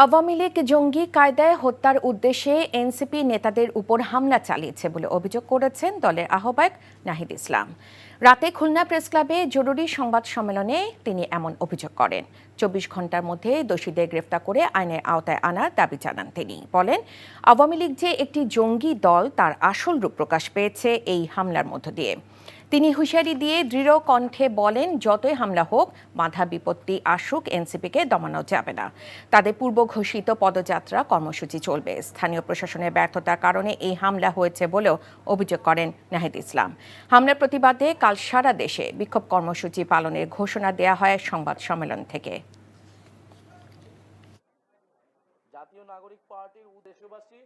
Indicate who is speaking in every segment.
Speaker 1: আওয়ামী লীগ জঙ্গি কায়দায় হত্যার উদ্দেশ্যে এনসিপি নেতাদের উপর হামলা চালিয়েছে বলে অভিযোগ করেছেন দলের আহ্বায়ক নাহিদ ইসলাম। রাতে খুলনা প্রেসক্লাবে জরুরি সংবাদ সম্মেলনে তিনি এমন অভিযোগ করেন। ২৪ ঘন্টার মধ্যে দোষীদের গ্রেফতার করে আইনের আওতায় আনার দাবি জানান তিনি। বলেন, আওয়ামী লীগ যে একটি জঙ্গি দল তার আসল রূপ প্রকাশ পেয়েছে এই হামলার মধ্য দিয়ে। তিনি হুঁশিয়ারি দিয়ে দৃঢ় কণ্ঠে বলেন, যতই হামলা হোক, বাধা বিপত্তি আসুক, এনসিপিকে দমানো যাবে না। তাদের পূর্ব ঘোষিত পদযাত্রা কর্মসূচি চলবে। স্থানীয় প্রশাসনের ব্যর্থতার কারণে এই হামলা হয়েছে বলেও অভিযোগ করেন নাহিদ ইসলাম। হামলার প্রতিবাদে কাল সারা দেশে বিক্ষোভ কর্মসূচি পালনের ঘোষণা দেয়া হয় সংবাদ সম্মেলন থেকে।
Speaker 2: জাতীয় নাগরিক পার্টির দেশবাসী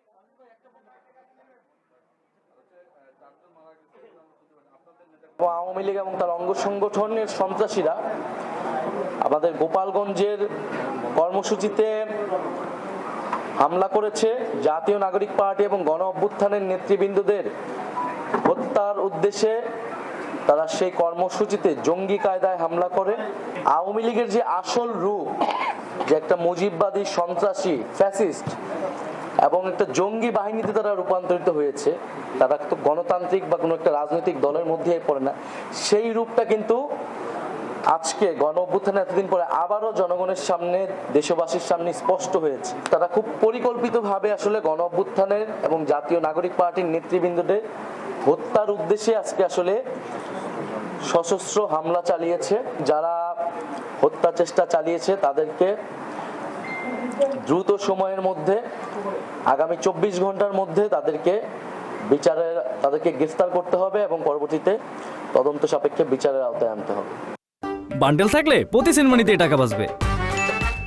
Speaker 2: আওয়ামী লীগ এবং তার অঙ্গ সংগঠনের সন্ত্রাসীরা আমাদের গোপালগঞ্জের কর্মসূচিতে হামলা করেছে। জাতীয় নাগরিক পার্টি এবং গণ অভ্যুত্থানের নেতৃবৃন্দদের হত্যার উদ্দেশ্যে তারা সেই কর্মসূচিতে জঙ্গি কায়দায় হামলা করে। আওয়ামী লীগের যে আসল রূপ, যে একটা মুজিববাদী সন্ত্রাসী ফ্যাসিস্ট এবং একটা জঙ্গি বাহিনীতে তারা রূপান্তরিত হয়েছে, তারা তো গণতান্ত্রিক বা কোনো একটা রাজনৈতিক দলের মধ্যে পড়ে না, সেই রূপটা কিন্তু আজকে গণ অভ্যুত্থানের এতদিন পরে আবারও জনগণের সামনে, দেশবাসীর সামনে স্পষ্ট হয়েছে। তারা খুব পরিকল্পিতভাবে আসলে গণ অভ্যুত্থানের এবং জাতীয় নাগরিক পার্টির নেতৃবৃন্দদের হত্যার উদ্দেশ্যে আজকে আসলে সশস্ত্র হামলা চালিয়েছে। যারা হত্যা চেষ্টা চালিয়েছে তাদেরকে দ্রুত সময়ের মধ্যে, আগামী ২৪ ঘন্টার মধ্যে তাদেরকে গ্রেফতার করতে হবে এবং পরবর্তীতে তদন্ত সাপেক্ষে বিচারের আওতায় আনতে হবে।
Speaker 3: বান্ডেল থাকলে প্রতি সেনমানিতে টাকা বাঁচবে।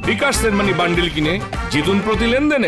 Speaker 4: বিকাশ সেনমানি বান্ডেল কিনে জিতুন প্রতি লেনদেনে।